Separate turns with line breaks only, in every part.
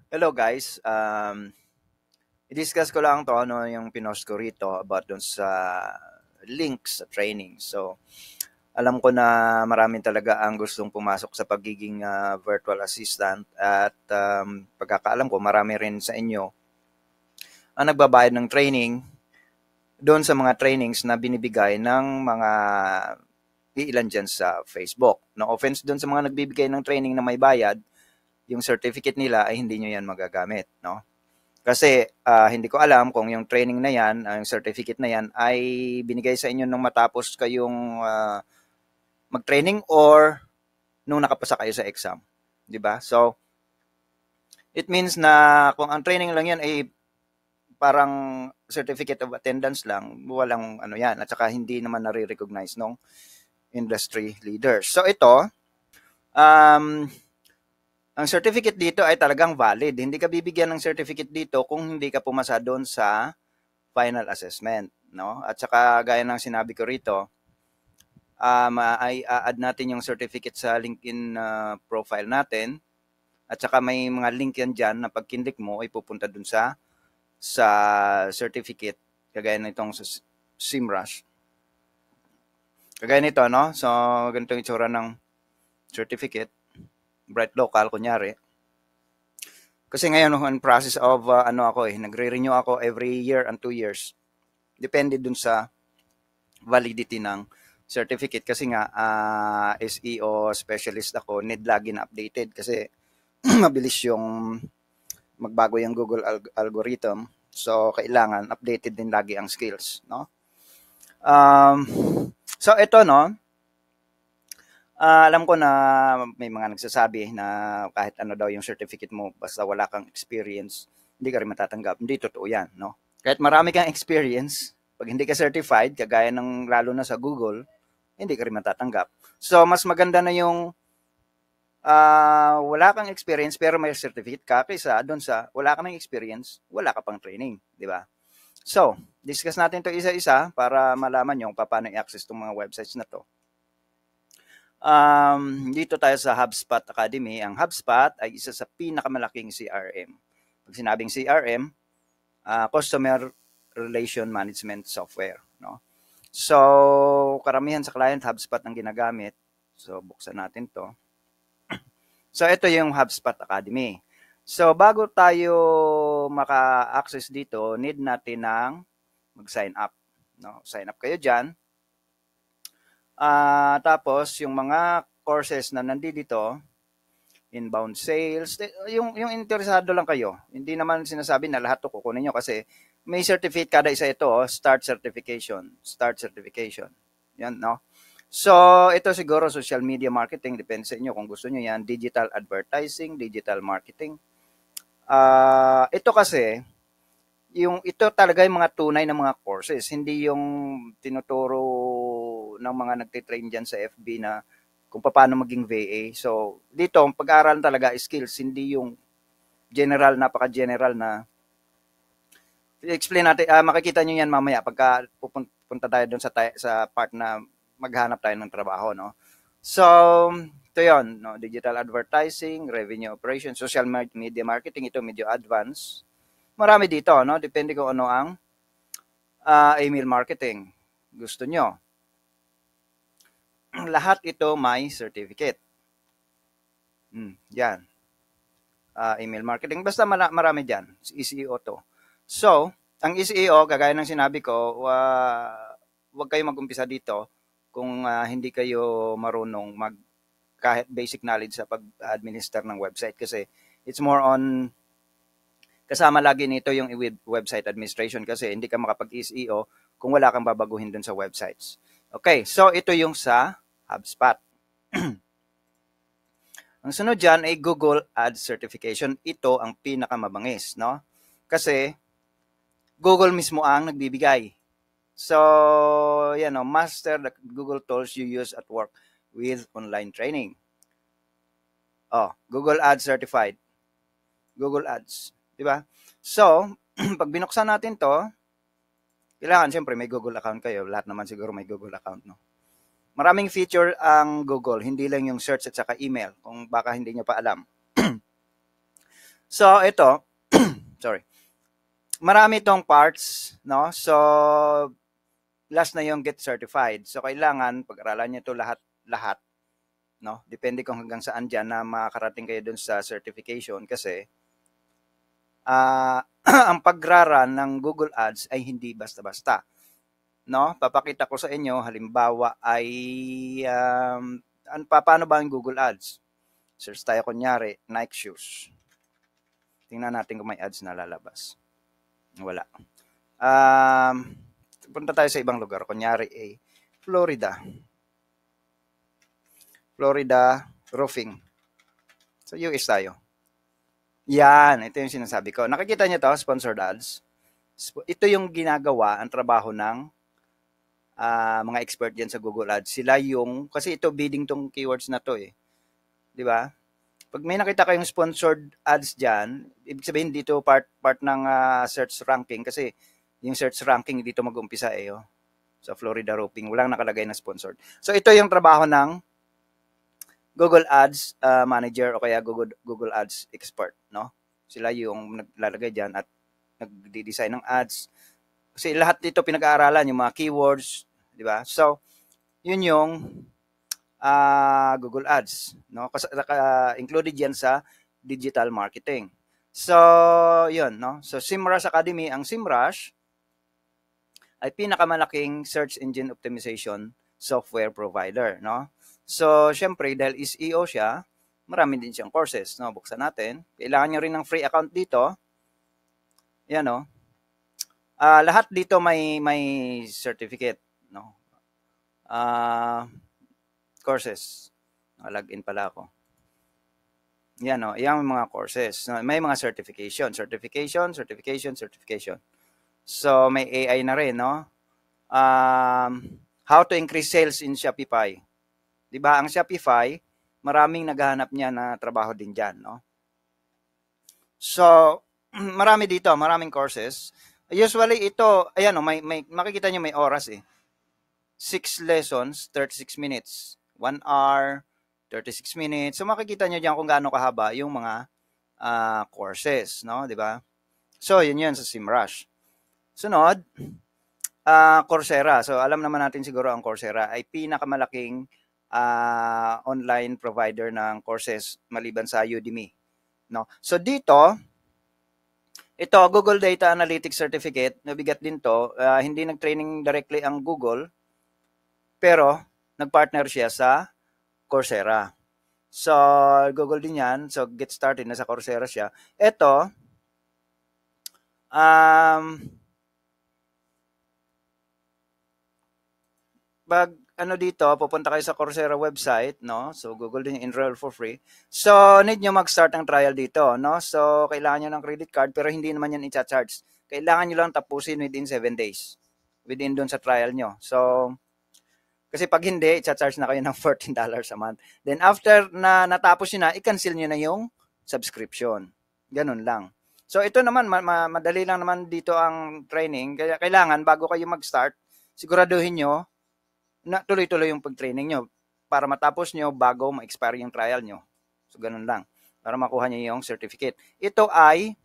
Hello guys, i-discuss ko lang to ano yung pinost ko rito about dun sa links sa training. So, alam ko na marami talaga ang gustong pumasok sa pagiging virtual assistant at pagkakaalam ko marami rin sa inyo ang nagbabayad ng training doon sa mga trainings na binibigay ng mga iilan dyan sa Facebook. No offense doon sa mga nagbibigay ng training na may bayad, yung certificate nila ay hindi nyo yan magagamit. No? Kasi hindi ko alam kung yung training na yan, yung certificate na yan ay binigay sa inyo nung matapos kayong mag-training or nung nakapasa kayo sa exam. 'Di ba? So, it means na kung ang training lang yan ay parang certificate of attendance lang, walang ano yan, at saka hindi naman nare-recognize ng industry leaders. So, ito, um, ang certificate dito ay talagang valid. Hindi ka bibigyan ng certificate dito kung hindi ka pumasa doon sa final assessment, no? At saka gaya ng sinabi ko rito, ay add natin yung certificate sa LinkedIn profile natin at saka may mga link yan diyan na pag kinlik mo ay pupunta dun sa certificate kagaya nitong SEMrush. Kagaya nito, no? So, ganito yung itsura ng certificate. Bright Local, kunyari. Kasi ngayon, in process of, nagre-renew ako every year and 2 years. Depende dun sa validity ng certificate kasi nga SEO specialist ako, need lagi na updated kasi mabilis yung magbago yung Google algorithm. So kailangan updated din lagi ang skills, no? Um, so ito, no, alam ko na may mga nagsasabi na kahit ano daw yung certificate mo basta wala kang experience, hindi ka rin matatanggap. Hindi totoo yan, no? Kahit marami kang experience, pag hindi ka certified, kagaya ng lalo na sa Google, hindi ka rin matatanggap. So, mas maganda na yung wala kang experience pero may certificate ka kaysa doon sa wala ka ng experience, wala ka pang training, di ba? So, discuss natin to isa-isa para malaman nyo paano i-access itong mga websites na to. Dito tayo sa HubSpot Academy. Ang HubSpot ay isa sa pinakamalaking CRM. Pag sinabing CRM, Customer Relation Management Software. No? So, karamihan sa client, HubSpot ang ginagamit. So, buksan natin to. So, ito yung HubSpot Academy. So, bago tayo maka-access dito, need natin ng mag-sign up. No? Sign up kayo dyan. Tapos, yung mga courses na nandito, inbound sales, yung interesado lang kayo. Hindi naman sinasabi na lahat to kukunin nyo kasi may certificate kada isa ito, start certification. Yan, no? So, ito siguro social media marketing, depende sa inyo kung gusto nyo yan, digital advertising, digital marketing. Ito kasi, ito talaga yung mga tunay na mga courses, hindi yung tinuturo ng mga nagtitrain dyan sa FB na kung paano maging VA. So, dito, ang pag-aaral talaga skills, hindi yung general, napaka-general na explain natin, makikita nyo yan mamaya pagka pupunta tayo doon sa part na maghanap tayo ng trabaho, no? So, ito yun, no? Digital advertising, revenue operation, social media marketing, ito medyo advanced. Marami dito, no? Depende kung ano ang email marketing gusto nyo. Lahat ito may certificate. Yan. Email marketing. Basta marami dyan. SEO to. So, ang SEO, kagaya ng sinabi ko, huwag kayo mag-umpisa dito kung hindi kayo marunong kahit basic knowledge sa pag-administer ng website kasi it's more on kasama lagi nito yung website administration kasi hindi ka makapag-SEO kung wala kang babaguhin dun sa websites. Okay, so ito yung sa HubSpot. Ang sunod dyan ay Google Ads Certification. Ito ang pinakamabangis, no? Kasi Google mismo ang nagbibigay. So, yan, no, master the Google tools you use at work with online training. Google Ads Certified. Google Ads. Diba? So, pag binuksan natin to, kailangan siyempre may Google account kayo. Lahat naman siguro may Google account, no? Maraming feature ang Google, hindi lang yung search at saka email, kung baka hindi nyo pa alam. So, ito, sorry. Marami itong parts, no? So, last na yung get certified. So, kailangan pag-aralan niyo ito lahat, no? Depende kung hanggang saan dyan na makakarating kayo dun sa certification kasi ang pagraran ng Google Ads ay hindi basta-basta, no? Papakita ko sa inyo, halimbawa ay paano ba ang Google Ads? Search tayo kunyari, Nike shoes. Tingnan natin kung may ads na lalabas. Wala. Punta tayo sa ibang lugar. Kunyari, Florida. Florida roofing. So, US tayo. Yan, ito yung sinasabi ko. Nakikita niyo to, sponsored ads. Ito yung ginagawa, ang trabaho ng mga expert diyan sa Google Ads. Sila yung, kasi ito bidding tong keywords na to eh. Di ba? Pag may nakita kayong sponsored ads diyan, ibig sabihin dito part ng search ranking kasi yung search ranking dito mag-umpisa eh. Oh, sa Florida roofing, walang nakalagay na sponsored. So ito yung trabaho ng Google Ads manager o kaya Google Ads expert, no? Sila yung naglalagay diyan at nagdi-design ng ads. Kasi lahat dito pinag-aaralan yung mga keywords, di ba? So, yun yung Google Ads, no? Kasi included yan sa digital marketing. So, yun, no? So, Semrush Academy, ang Semrush ay pinakamalaking search engine optimization software provider, no? So, syempre, dahil SEO siya, marami din siyang courses, no? Buksan natin. Kailangan nyo rin ng free account dito. Yan, no? Lahat dito may certificate, no? Courses. Login pala ako. Yan, no? Yan mga courses. May mga certification. So, may AI na rin, no? How to increase sales in Shopify. Diba? Ang Shopify, maraming naghahanap niya na trabaho din dyan, no? So, marami dito, maraming courses. Usually, ito, ayan, no, may makikita niyo may oras eh. 6 lessons, 36 minutes. 1 hour, 36 minutes. So, makikita niyo dyan kung gaano kahaba yung mga courses, no? Diba? So, yun sa Semrush. Sunod, Coursera. So, alam naman natin siguro ang Coursera ay pinakamalaking online provider ng courses maliban sa Udemy. No? So, dito, ito, Google Data Analytics Certificate, nabigat din to. Hindi nag-training directly ang Google, pero nag-partner siya sa Coursera. So, Google din yan. So, get started, nasa Coursera siya. Ito, pag dito, pupunta kayo sa Coursera website, no? So, Google din yung enroll for free. So, need nyo mag-start ng trial dito, no? So, kailangan nyo ng credit card, pero hindi naman yan i-charge. Kailangan nyo lang tapusin within 7 days. Within dun sa trial nyo. So, kasi pag hindi, i-charge na kayo ng $14 a month. Then, after na natapos nyo na, i-cancel nyo na yung subscription. Ganun lang. So, ito naman, madali lang naman dito ang training. Kaya kailangan, bago kayo mag-start, siguraduhin nyo na tuloy-tuloy yung pag-training nyo para matapos nyo bago ma-expire yung trial nyo. So, ganun lang. Para makuha nyo yung certificate. Ito ay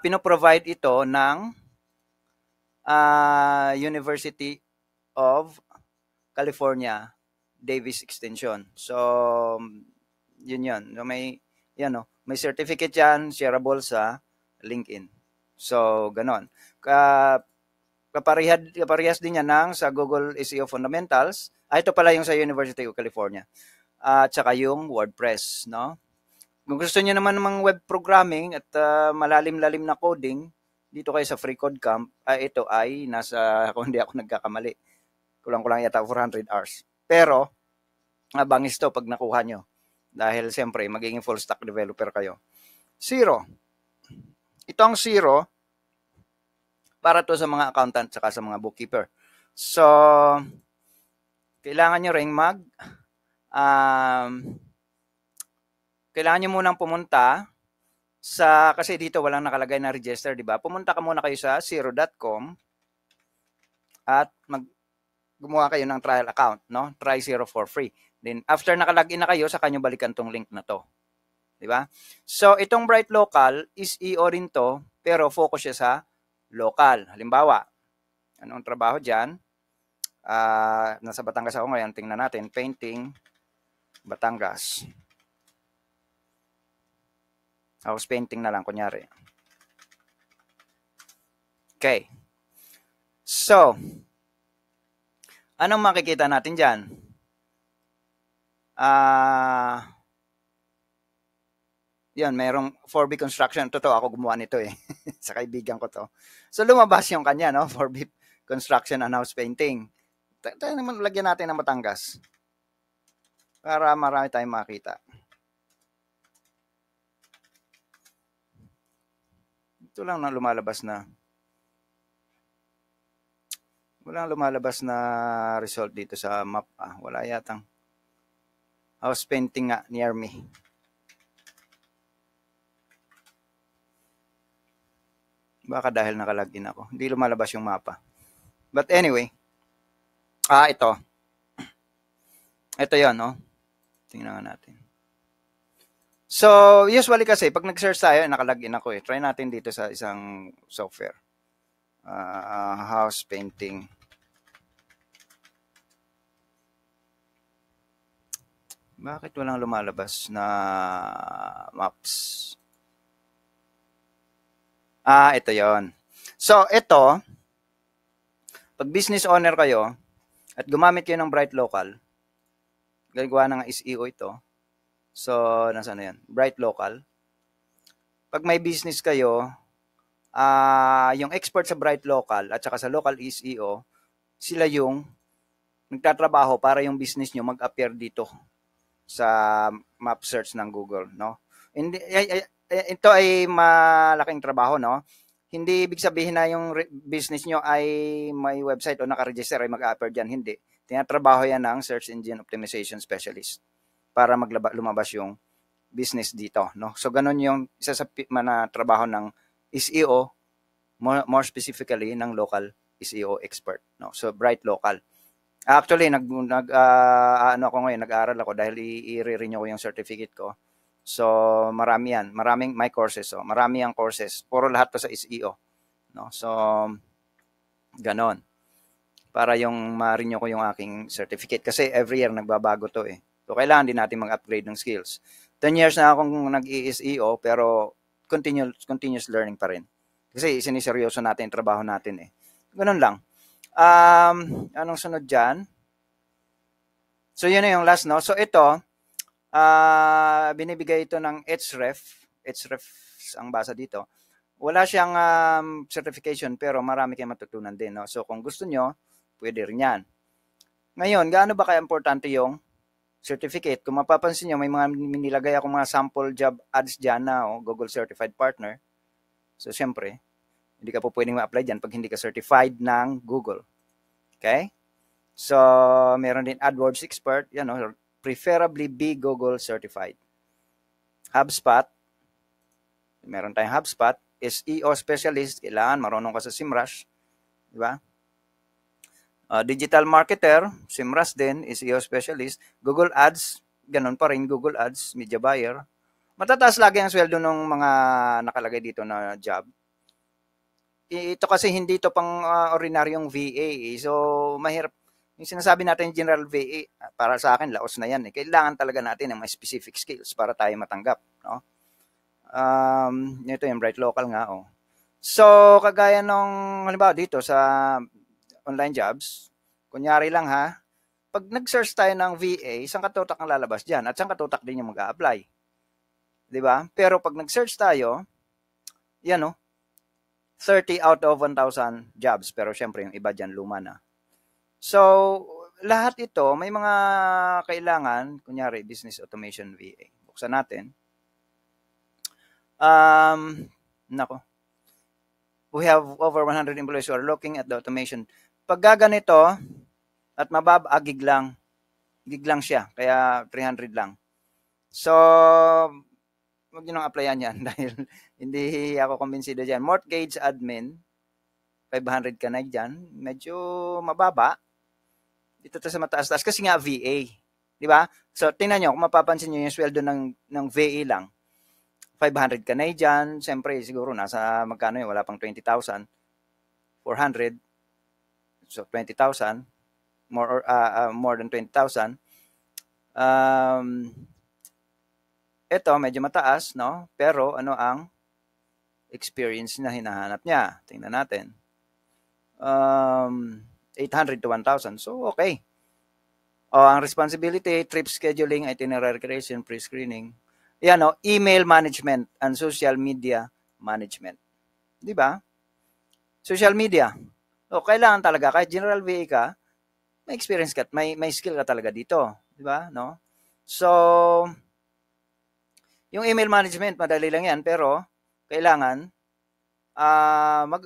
pinoprovide ito ng University of California Davis Extension. So, yun. So, may certificate yan, shareable sa LinkedIn. So, ganon. Kaparehas din yan ng sa Google SEO Fundamentals. Ito pala yung sa University of California. At saka yung WordPress, no? Kung gusto niyo naman ng web programming at malalim-lalim na coding, dito kayo sa Free Code Camp, ito ay nasa, kung hindi ako nagkakamali, kulang-kulang yata 400 hours. Pero, bangis to pag nakuha nyo. Dahil siyempre, magiging full stack developer kayo. Xero. Ito ang Xero, para to sa mga accountant saka sa mga bookkeeper. So, kailangan nyo ring kailangan nyo munang pumunta sa, kasi dito walang nakalagay na register, di ba? Pumunta ka muna kayo sa xero.com at gumawa kayo ng trial account, no? Try Xero for free. Then, after nakalagin na kayo, saka nyo balikan tong link na to. Di ba? So, itong Bright Local is EO rin to, pero focus siya sa local. Halimbawa, anong trabaho dyan? Nasa Batangas ako ngayon, tingnan natin, painting, Batangas. House painting na lang, kunyari. Okay. So, anong makikita natin dyan? Yan, mayroong 4B Construction. Totoo, ako gumawa nito eh. Sa kaibigan ko to. So, lumabas yung kanya, no? 4B Construction and House Painting. Tayo naman, lagyan natin ng Batangas. Para marami tayong makita. Ito lang na lumalabas na. Walang lumalabas na result dito sa map. Wala yatang house painting nga near me. Baka dahil nakalagin ako. Hindi lumalabas yung mapa. But anyway. Ito. Ito yon, no? Tingnan nga natin. So, usually kasi, pag nag-search tayo, nakalagin ako eh. Try natin dito sa isang software. House painting. Bakit walang lumalabas na maps? Ito yon. So, ito, pag business owner kayo, at gumamit kayo ng Bright Local, gagawa ng SEO ito. So, nasa na yan? Bright Local. Pag may business kayo, yung expert sa Bright Local at saka sa local SEO, sila yung nagtatrabaho para yung business nyo mag-appear dito sa map search ng Google, no? Ito ay malaking trabaho, no? Hindi ibig sabihin na yung business nyo ay may website o nakaregister ay mag-appear dyan. Hindi. Tinatrabaho yan ng Search Engine Optimization Specialist para lumabas yung business dito, no? So, ganun yung isa sa na trabaho ng SEO, more specifically ng local SEO expert, no? So, Bright Local. Actually, nag-aaral ako dahil i-renew ko yung certificate ko. So, marami yan. Maraming my courses. So, marami ang courses. Puro lahat to sa SEO. No? So, ganon. Para yung ma-renew ko yung aking certificate. Kasi every year nagbabago to eh. So, kailangan din natin mag-upgrade ng skills. 10 years na akong nag-SEO pero continuous learning pa rin. Kasi siniseryoso natin yung trabaho natin eh. Ganon lang. Anong sunod dyan? So, yun na yung last, no? So, ito, binibigay ito ng Href. Href ang basa dito. Wala siyang certification pero marami kayong matutunan din, no? So, kung gusto nyo, pwede rin yan. Ngayon, gaano ba kaya importante yung certificate? Kung mapapansin nyo, may mga nilagay akong mga sample job ads dyan na Google Certified Partner. So, syempre, hindi ka po pwedeng ma-apply dyan pag hindi ka certified ng Google. Okay? So, meron din AdWords Expert, preferably be Google certified. HubSpot, meron tayong HubSpot. SEO specialist, kailangan marunong ka sa SEMrush. Diba? Digital marketer, SEMrush din, SEO specialist. Google Ads, ganun pa rin, Google Ads, media buyer. Matataas lagi ang sweldo ng mga nakalagay dito na job. Ito kasi hindi ito pang ordinaryong VA. So, mahirap. Yung sinasabi natin general VA, para sa akin, laos na yan. Kailangan talaga natin ng may specific skills para tayo matanggap. No? Ito yung Bright Local nga. So, kagaya nung, halimbawa dito sa online jobs, kunyari lang ha, pag nag-search tayo ng VA, isang katutak ang lalabas dyan at isang katutak din yung mag-a-apply. Diba? Pero pag nag-search tayo, yan 30 out of 1,000 jobs. Pero syempre, yung iba dyan luma na. So, lahat ito, may mga kailangan, kunyari, business automation VA. Buksan natin. We have over 100 employees who are looking at the automation. Pag gaganito, at gig lang siya, kaya 300 lang. So, huwag nyo nang applyan yan dahil hindi ako kumbinsido dyan. Mortgage admin, 500 ka na dyan. Medyo mababa. Dito sa mataas-taas kasi nga VA. Di ba? So, tingnan nyo, kung mapapansin nyo yung sweldo ng VA lang. 500 Canadian, siyempre siguro nasa magkano yun, wala pang 20,000, 400, so 20,000, more than 20,000. Ito medyo mataas, no? Pero ano ang experience na hinahanap niya? Tingnan natin. 800 to 1,000. So, okay. Ang responsibility, trip scheduling, itinerary creation, pre-screening. Yan, email management and social media management. Di ba? Social media. Kailangan talaga, kahit general VA ka, may experience ka, may skill ka talaga dito. Di ba? No? So, yung email management, madali lang yan, pero kailangan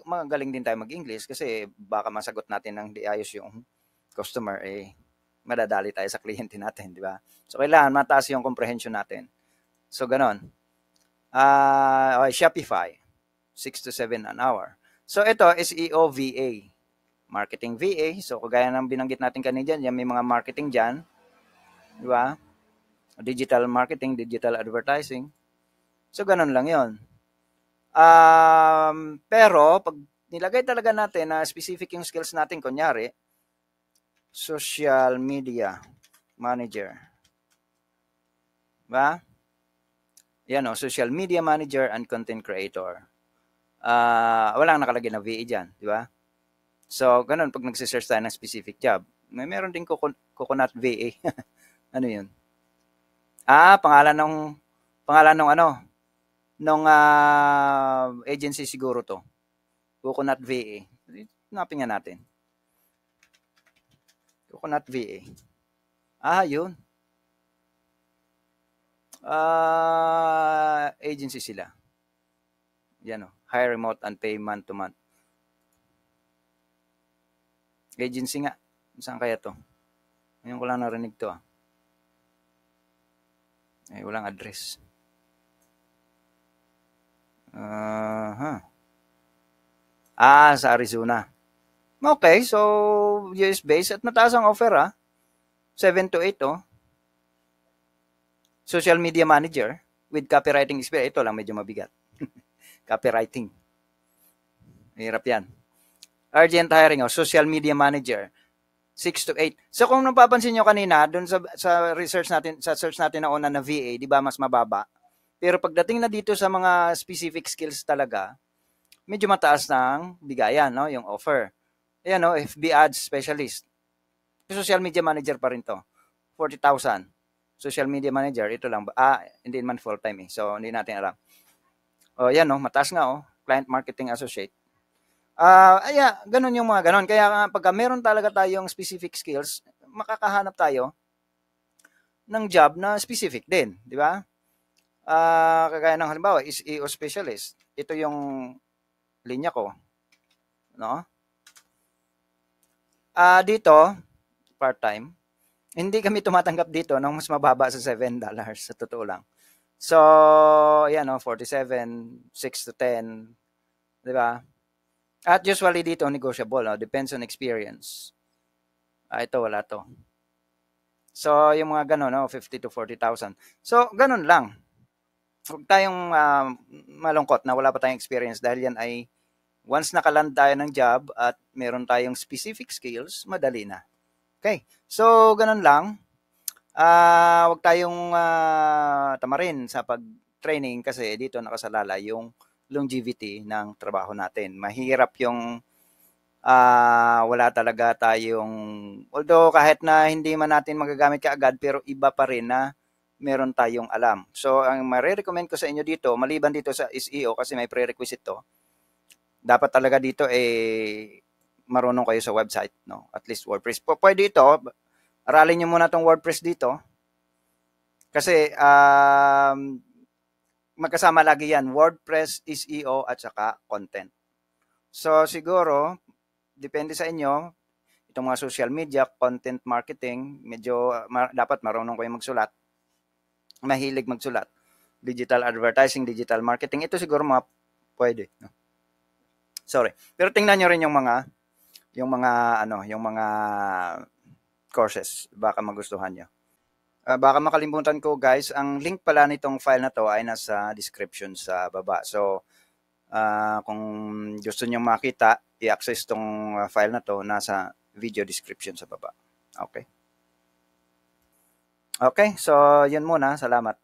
magaling din tayo mag-English kasi baka masagot natin ng di ayos yung customer, madadali tayo sa kliyente natin, di ba? So, kailangan mataas yung comprehension natin. So, ganon. Shopify, 6 to 7 an hour. So, ito, SEO VA, marketing VA. So, kagaya ng binanggit natin kanina dyan, may mga marketing dyan, di ba? Digital marketing, digital advertising. So, ganon lang yon. Pero, pag nilagay talaga natin na specific yung skills natin, kunyari, social media manager. Diba? Yan social media manager and content creator. Walang nakalagay na VA dyan, di ba? So, ganun, pag nagsisearch tayo ng specific job, meron din coconut VA. Ano yun? Pangalan ng nung agency siguro to. Coconut VA. Hanapin nga natin. Coconut VA. Yun. Agency sila. Yan hire remote and pay month to month. Agency nga. Saan kaya to? Ngayon ko lang narinig to. Walang address. Sa Arizona. Okay, so US based at mataas ang offer 7 to 8 Social media manager with copywriting experience. Ito lang medyo mabigat. Copywriting. Hirap yan. Urgent hiring social media manager. 6 to 8. So kung napapansin nyo kanina, dun sa research natin, sa search natin na una na VA, di ba mas mababa? Pero pagdating na dito sa mga specific skills talaga, medyo mataas ng bigayan, yung offer. Ayan, FB ads specialist. Social media manager pa rin to. 40,000. Social media manager, ito lang. Hindi man full-time So, hindi natin alam. Yan, mataas nga, client marketing associate. Ganun yung mga ganun. Kaya pagka meron talaga tayong specific skills, makakahanap tayo ng job na specific din, di ba? Kagaya ng halimbawa, SEO specialist. Ito yung linya ko, no? Dito, part-time, hindi kami tumatanggap dito ng mas mababa sa $7 sa totoo lang. So, yan 47, 6 to 10, di ba? At usually dito, negotiable. Depends on experience. Ito, wala to. So, yung mga ganun, 50 to 40,000. So, ganun lang. Huwag tayong malungkot na wala pa tayong experience dahil yan ay once nakaland tayo ng job at meron tayong specific skills, madali na. Okay. So, ganun lang. Huwag tayong tamarin sa pag-training kasi dito nakasalala yung longevity ng trabaho natin. Mahirap yung wala talaga tayong, although kahit na hindi man natin magagamit kaagad, pero iba pa rin na meron tayong alam. So, ang marirecommend ko sa inyo dito, maliban dito sa SEO kasi may prerequisite to, dapat talaga dito marunong kayo sa website, at least WordPress. Pwede ito, aralin nyo muna tong WordPress dito kasi magkasama lagi yan, WordPress, SEO, at saka content. So, siguro, depende sa inyo, itong mga social media, content marketing, medyo dapat marunong kayo magsulat. Mahilig magsulat. Digital advertising, digital marketing, ito siguro pwede. Sorry. Pero tingnan nyo rin yung mga courses, baka magustuhan nyo. Baka makalimutan ko guys, ang link pala nitong file na 'to ay nasa description sa baba. So, kung gusto niyong makita, i-access 'tong, file na 'to, nasa video description sa baba. Okay. Okay, so 'yun muna. Salamat.